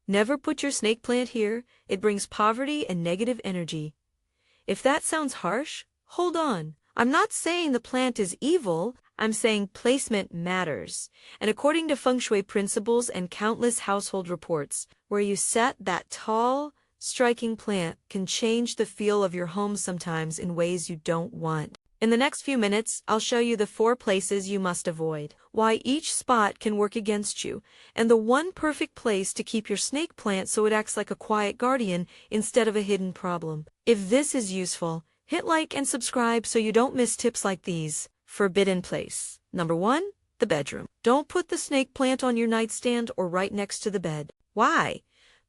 Never put your snake plant here, it brings poverty and negative energy. If that sounds harsh, hold on. I'm not saying the plant is evil, I'm saying placement matters. And according to feng shui principles and countless household reports, where you set that tall, striking plant can change the feel of your home sometimes in ways you don't want. In the next few minutes, I'll show you the 4 places you must avoid, why each spot can work against you, and the one perfect place to keep your snake plant so it acts like a quiet guardian instead of a hidden problem. If this is useful, hit like and subscribe so you don't miss tips like these. Forbidden place. Number 1, the bedroom. Don't put the snake plant on your nightstand or right next to the bed. Why?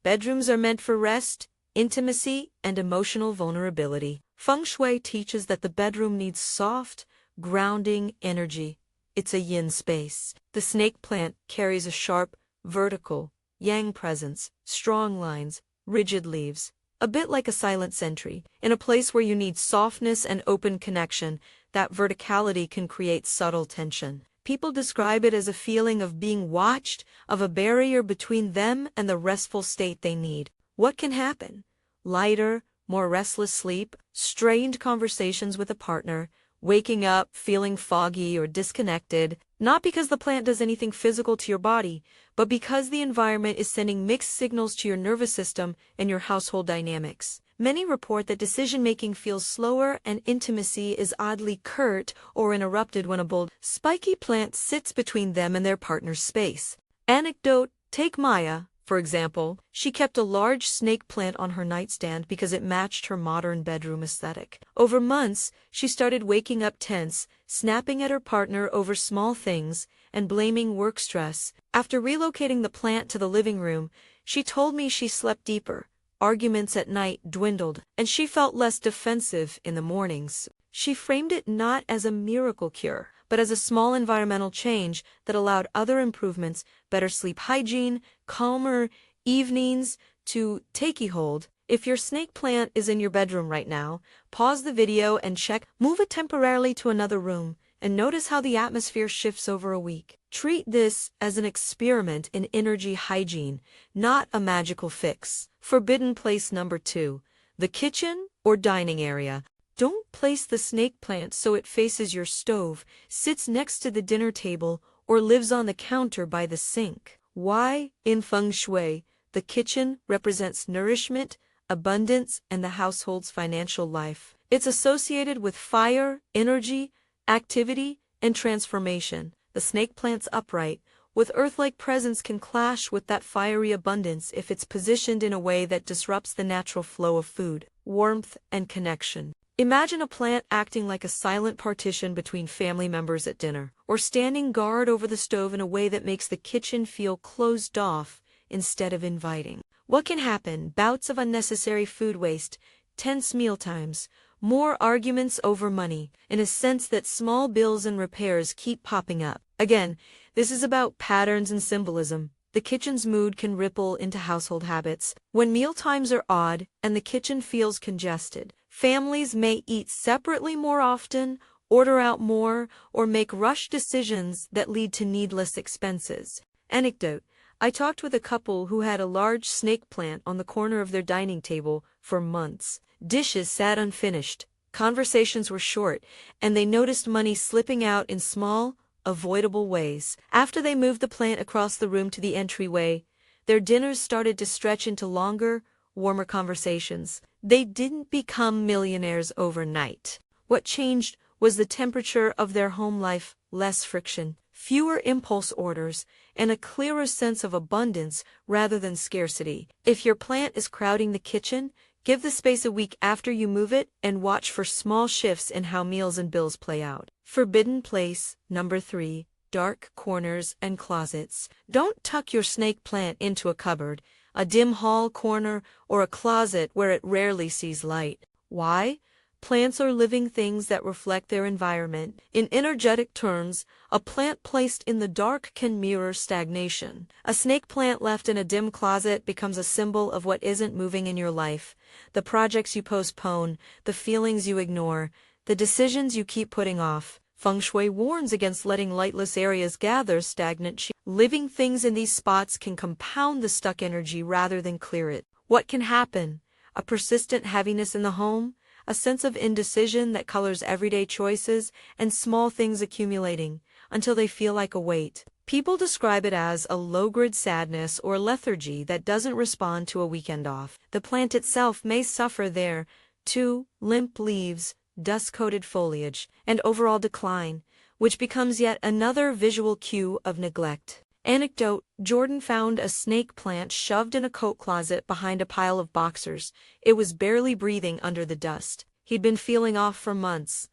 Bedrooms are meant for rest, intimacy, and emotional vulnerability. Feng Shui teaches that the bedroom needs soft, grounding energy. It's a yin space. The snake plant carries a sharp, vertical, yang presence, strong lines, rigid leaves, a bit like a silent sentry. In a place where you need softness and open connection, that verticality can create subtle tension. People describe it as a feeling of being watched, of a barrier between them and the restful state they need. What can happen? Lighter, more restless sleep, strained conversations with a partner, waking up feeling foggy or disconnected, not because the plant does anything physical to your body, but because the environment is sending mixed signals to your nervous system and your household dynamics. Many report that decision-making feels slower and intimacy is oddly curt or interrupted when a bold, spiky plant sits between them and their partner's space. Anecdote, take Maya, for example. She kept a large snake plant on her nightstand because it matched her modern bedroom aesthetic. Over months, she started waking up tense, snapping at her partner over small things, and blaming work stress. After relocating the plant to the living room, she told me she slept deeper. Arguments at night dwindled, and she felt less defensive in the mornings. She framed it not as a miracle cure, but as a small environmental change that allowed other improvements, better sleep hygiene, calmer evenings, to take hold. If your snake plant is in your bedroom right now, pause the video and check, move it temporarily to another room, and notice how the atmosphere shifts over a week. Treat this as an experiment in energy hygiene, not a magical fix. Forbidden place number 2, the kitchen or dining area. Don't place the snake plant so it faces your stove, sits next to the dinner table, or lives on the counter by the sink. Why? In feng shui, the kitchen represents nourishment, abundance, and the household's financial life. It's associated with fire, energy, activity, and transformation. The snake plant's upright, with earth-like presence, can clash with that fiery abundance if it's positioned in a way that disrupts the natural flow of food, warmth, and connection. Imagine a plant acting like a silent partition between family members at dinner, or standing guard over the stove in a way that makes the kitchen feel closed off instead of inviting. What can happen? Bouts of unnecessary food waste, tense mealtimes, more arguments over money, in a sense that small bills and repairs keep popping up. Again, this is about patterns and symbolism. The kitchen's mood can ripple into household habits. When mealtimes are odd and the kitchen feels congested, families may eat separately more often, order out more, or make rushed decisions that lead to needless expenses. Anecdote: I talked with a couple who had a large snake plant on the corner of their dining table for months. Dishes sat unfinished, conversations were short, and they noticed money slipping out in small, avoidable ways. After they moved the plant across the room to the entryway, their dinners started to stretch into longer, warmer conversations. They didn't become millionaires overnight. What changed was the temperature of their home life, less friction, fewer impulse orders, and a clearer sense of abundance rather than scarcity. If your plant is crowding the kitchen, give the space a week after you move it and watch for small shifts in how meals and bills play out. Forbidden place number 3, dark corners and closets. Don't tuck your snake plant into a cupboard, a dim hall corner, or a closet where it rarely sees light. Why? Plants are living things that reflect their environment. In energetic terms, a plant placed in the dark can mirror stagnation. A snake plant left in a dim closet becomes a symbol of what isn't moving in your life, the projects you postpone, the feelings you ignore, the decisions you keep putting off. Feng Shui warns against letting lightless areas gather stagnant chi. Living things in these spots can compound the stuck energy rather than clear it. What can happen? A persistent heaviness in the home, a sense of indecision that colors everyday choices, and small things accumulating until they feel like a weight. People describe it as a low-grade sadness or lethargy that doesn't respond to a weekend off. The plant itself may suffer there, too: limp leaves, dust-coated foliage, and overall decline, which becomes yet another visual cue of neglect. Anecdote: Jordan found a snake plant shoved in a coat closet behind a pile of boxers. It was barely breathing under the dust. He'd been feeling off for months,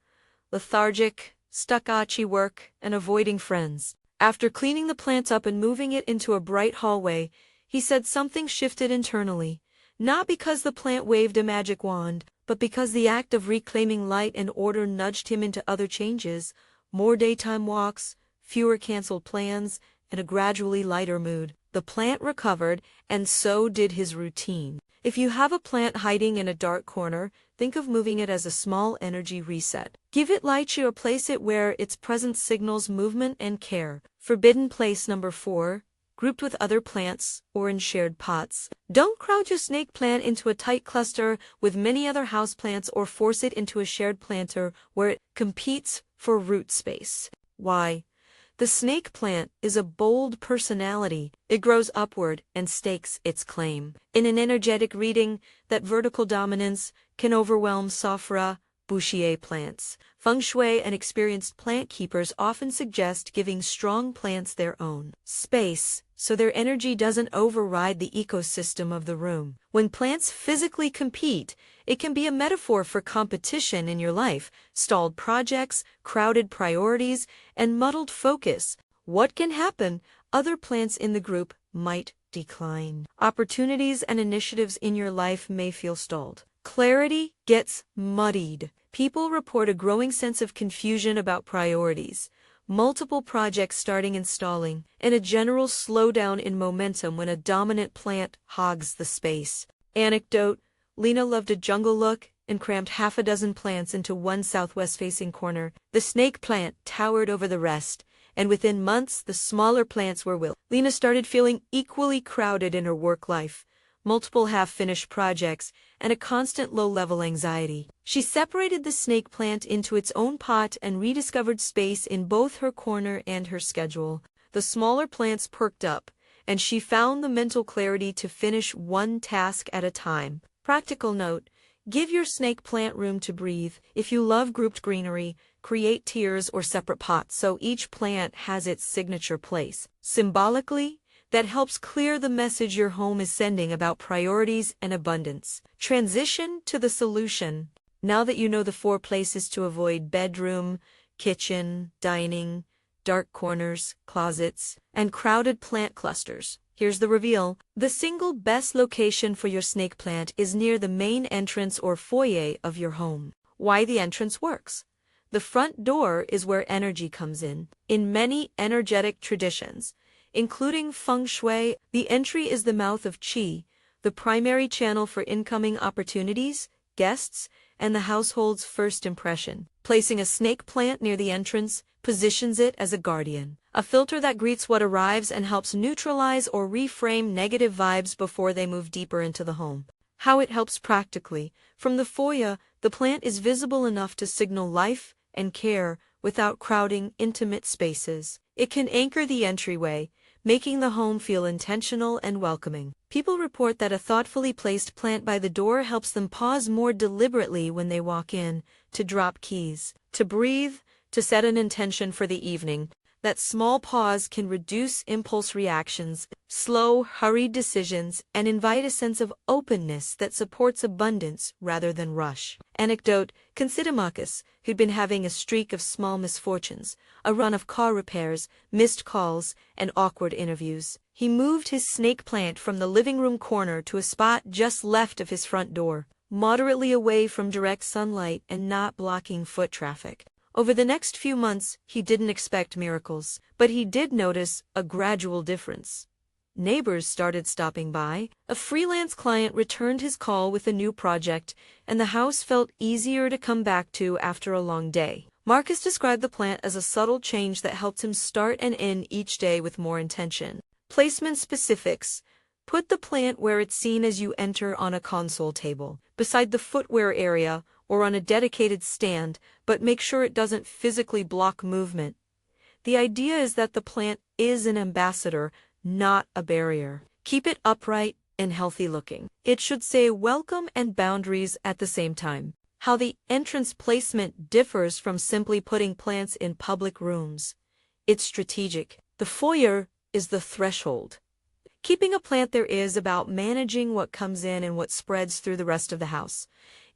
lethargic, stuck at work, and avoiding friends. After cleaning the plant up and moving it into a bright hallway, he said something shifted internally, not because the plant waved a magic wand, but because the act of reclaiming light and order nudged him into other changes: more daytime walks, fewer canceled plans, and a gradually lighter mood. The plant recovered, and so did his routine. If you have a plant hiding in a dark corner, think of moving it as a small energy reset. Give it light or place it where its presence signals movement and care. Forbidden place number 4. Grouped with other plants or in shared pots. Don't crowd your snake plant into a tight cluster with many other houseplants or force it into a shared planter where it competes for root space. Why? The snake plant is a bold personality. It grows upward and stakes its claim. In an energetic reading, that vertical dominance can overwhelm Sophra Bouchier plants. Feng Shui and experienced plant keepers often suggest giving strong plants their own space, so their energy doesn't override the ecosystem of the room. When plants physically compete, it can be a metaphor for competition in your life: stalled projects, crowded priorities, and muddled focus. What can happen? Other plants in the group might decline. Opportunities and initiatives in your life may feel stalled. Clarity gets muddied. People report a growing sense of confusion about priorities, multiple projects starting and stalling, and a general slowdown in momentum when a dominant plant hogs the space. Anecdote: Lena loved a jungle look and crammed half a dozen plants into one southwest-facing corner. The snake plant towered over the rest, and within months the smaller plants were wilted. Lena started feeling equally crowded in her work life, multiple half-finished projects, and a constant low-level anxiety. She separated the snake plant into its own pot and rediscovered space in both her corner and her schedule. The smaller plants perked up, and she found the mental clarity to finish one task at a time. Practical note: give your snake plant room to breathe. If you love grouped greenery, create tiers or separate pots so each plant has its signature place. Symbolically, that helps clear the message your home is sending about priorities and abundance. Transition to the solution. Now that you know the 4 places to avoid: bedroom, kitchen, dining, dark corners, closets, and crowded plant clusters, here's the reveal. The single best location for your snake plant is near the main entrance or foyer of your home. Why the entrance works? The front door is where energy comes in. In many energetic traditions, including Feng Shui, the entry is the mouth of qi, the primary channel for incoming opportunities, guests, and the household's first impression. Placing a snake plant near the entrance positions it as a guardian, a filter that greets what arrives and helps neutralize or reframe negative vibes before they move deeper into the home. How it helps practically: from the foyer, the plant is visible enough to signal life and care without crowding intimate spaces. It can anchor the entryway, making the home feel intentional and welcoming. People report that a thoughtfully placed plant by the door helps them pause more deliberately when they walk in, to drop keys, to breathe, to set an intention for the evening. That small pause can reduce impulse reactions, slow, hurried decisions, and invite a sense of openness that supports abundance rather than rush. Anecdote: consider Marcus, who'd been having a streak of small misfortunes, a run of car repairs, missed calls, and awkward interviews. He moved his snake plant from the living room corner to a spot just left of his front door, moderately away from direct sunlight and not blocking foot traffic. Over the next few months, he didn't expect miracles, but he did notice a gradual difference. Neighbors started stopping by, a freelance client returned his call with a new project, and the house felt easier to come back to after a long day. Marcus described the plant as a subtle change that helped him start and end each day with more intention. Placement specifics. Put the plant where it's seen as you enter on a console table, beside the footwear area, or on a dedicated stand, but make sure it doesn't physically block movement. The idea is that the plant is an ambassador, not a barrier. Keep it upright and healthy looking. It should say welcome and boundaries at the same time. How the entrance placement differs from simply putting plants in public rooms. It's strategic. The foyer is the threshold. Keeping a plant there is about managing what comes in and what spreads through the rest of the house.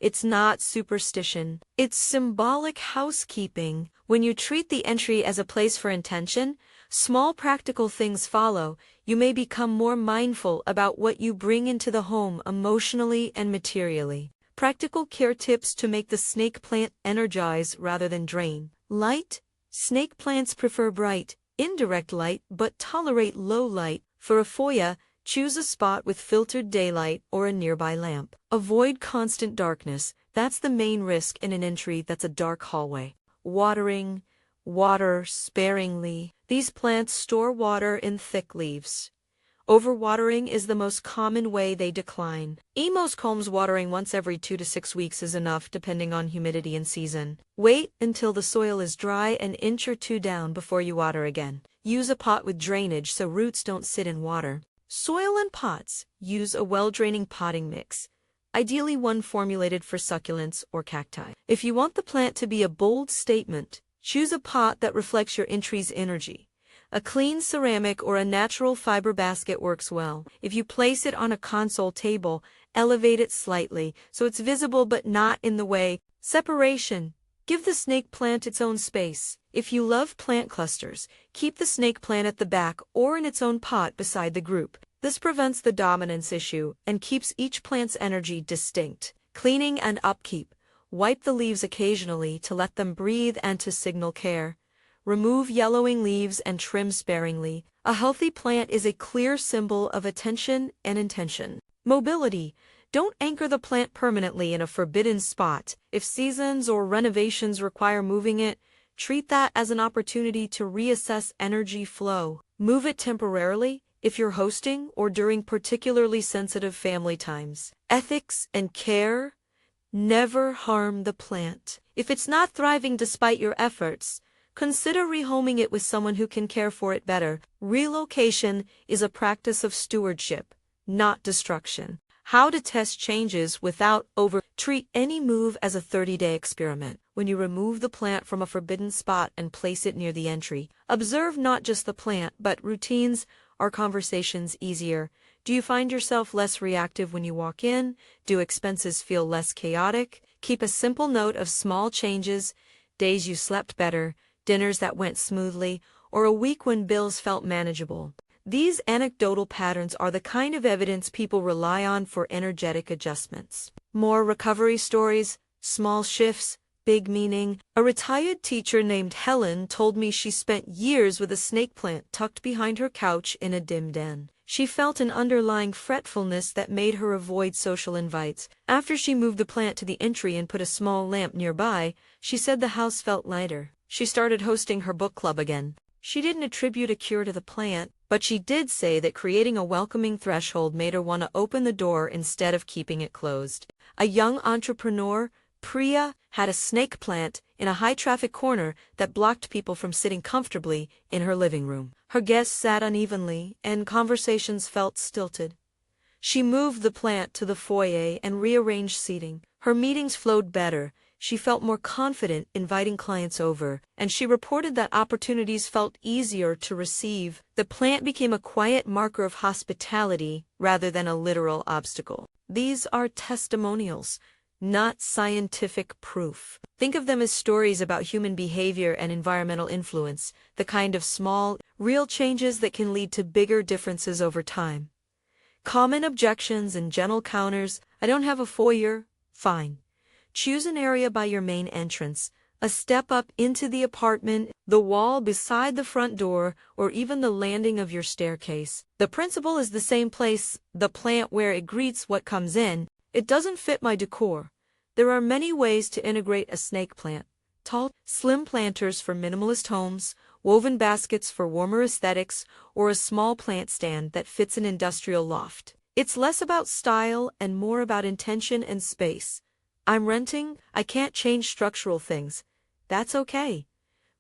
It's not superstition. It's symbolic housekeeping. When you treat the entry as a place for intention, small practical things follow. You may become more mindful about what you bring into the home emotionally and materially. Practical care tips to make the snake plant energize rather than drain. Light. Snake plants prefer bright, indirect light but tolerate low light. For a foyer, choose a spot with filtered daylight or a nearby lamp. Avoid constant darkness. That's the main risk in an entry that's a dark hallway. Watering. Water sparingly. These plants store water in thick leaves. Overwatering is the most common way they decline. Most homes watering once every 2 to 6 weeks is enough depending on humidity and season. Wait until the soil is dry an inch or two down before you water again. Use a pot with drainage so roots don't sit in water. Soil and pots. Use a well-draining potting mix, ideally one formulated for succulents or cacti. If you want the plant to be a bold statement, choose a pot that reflects your entry's energy. A clean ceramic or a natural fiber basket works well. If you place it on a console table, elevate it slightly so it's visible but not in the way. Separation. Give the snake plant its own space. If you love plant clusters, keep the snake plant at the back or in its own pot beside the group. This prevents the dominance issue and keeps each plant's energy distinct. Cleaning and upkeep. Wipe the leaves occasionally to let them breathe and to signal care. Remove yellowing leaves and trim sparingly. A healthy plant is a clear symbol of attention and intention. Mobility. Don't anchor the plant permanently in a forbidden spot. If seasons or renovations require moving it, treat that as an opportunity to reassess energy flow. Move it temporarily if you're hosting or during particularly sensitive family times. Ethics and care. Never harm the plant. If it's not thriving despite your efforts, consider rehoming it with someone who can care for it better. Relocation is a practice of stewardship, not destruction. How to test changes without treat any move as a 30-day experiment. When you remove the plant from a forbidden spot and place it near the entry, observe not just the plant, but routines. Are conversations easier? Do you find yourself less reactive when you walk in? Do expenses feel less chaotic? Keep a simple note of small changes, days you slept better, dinners that went smoothly, or a week when bills felt manageable. These anecdotal patterns are the kind of evidence people rely on for energetic adjustments. More recovery stories, small shifts, big meaning. A retired teacher named Helen told me she spent years with a snake plant tucked behind her couch in a dim den. She felt an underlying fretfulness that made her avoid social invites. After she moved the plant to the entry and put a small lamp nearby, she said the house felt lighter. She started hosting her book club again. She didn't attribute a cure to the plant, but she did say that creating a welcoming threshold made her want to open the door instead of keeping it closed. A young entrepreneur, Priya, had a snake plant in a high-traffic corner that blocked people from sitting comfortably in her living room. Her guests sat unevenly, and conversations felt stilted. She moved the plant to the foyer and rearranged seating. Her meetings flowed better. She felt more confident inviting clients over, and she reported that opportunities felt easier to receive. The plant became a quiet marker of hospitality rather than a literal obstacle. These are testimonials, not scientific proof. Think of them as stories about human behavior and environmental influence, the kind of small, real changes that can lead to bigger differences over time. Common objections and gentle counters. I don't have a foyer. Fine. Choose an area by your main entrance, a step up into the apartment, the wall beside the front door, or even the landing of your staircase. The principle is the same. Place the plant where it greets what comes in. It doesn't fit my decor. There are many ways to integrate a snake plant. Tall, slim planters for minimalist homes, woven baskets for warmer aesthetics, or a small plant stand that fits an industrial loft. It's less about style and more about intention and space. I'm renting, I can't change structural things. That's okay.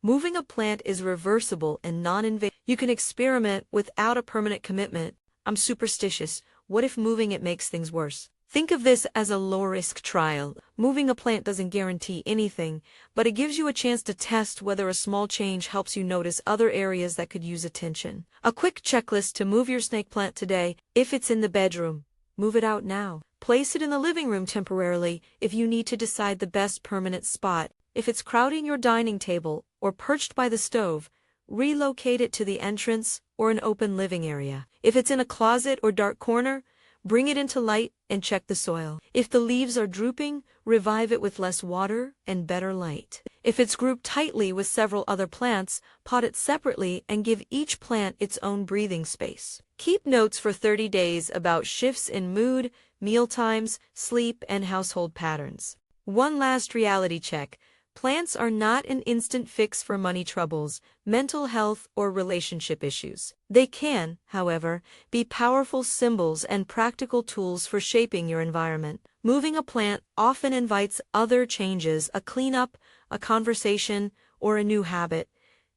Moving a plant is reversible and non-invasive. You can experiment without a permanent commitment. I'm superstitious. What if moving it makes things worse? Think of this as a low-risk trial. Moving a plant doesn't guarantee anything, but it gives you a chance to test whether a small change helps you notice other areas that could use attention. A quick checklist to move your snake plant today. If it's in the bedroom, move it out now. Place it in the living room temporarily if you need to decide the best permanent spot. If it's crowding your dining table or perched by the stove, relocate it to the entrance or an open living area. If it's in a closet or dark corner, bring it into light and check the soil. If the leaves are drooping, revive it with less water and better light. If it's grouped tightly with several other plants, pot it separately and give each plant its own breathing space. Keep notes for 30 days about shifts in mood, meal times, sleep, and household patterns. One last reality check. Plants are not an instant fix for money troubles, mental health, or relationship issues. They can, however, be powerful symbols and practical tools for shaping your environment. Moving a plant often invites other changes, a cleanup, a conversation, or a new habit,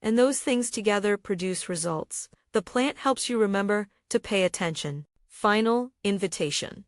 and those things together produce results. The plant helps you remember to pay attention. Final invitation.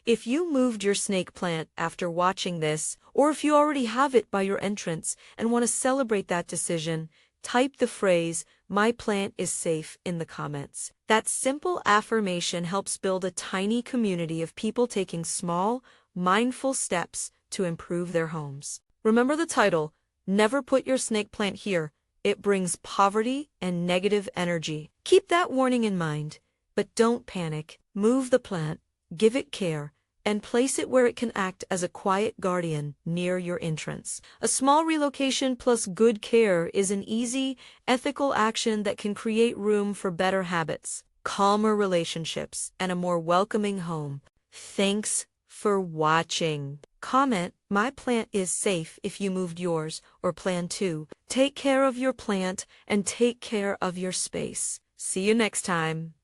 If you moved your snake plant after watching this, or if you already have it by your entrance and want to celebrate that decision, type the phrase, "My plant is safe," in the comments. That simple affirmation helps build a tiny community of people taking small, mindful steps to improve their homes. Remember the title, Never Put Your Snake Plant Here. It brings poverty and negative energy. Keep that warning in mind, but don't panic. Move the plant, give it care, and place it where it can act as a quiet guardian near your entrance. A small relocation plus good care is an easy, ethical action that can create room for better habits, calmer relationships, and a more welcoming home. Thanks for watching. Comment, "My plant is safe," if you moved yours or plan to. Take care of your plant and take care of your space. See you next time.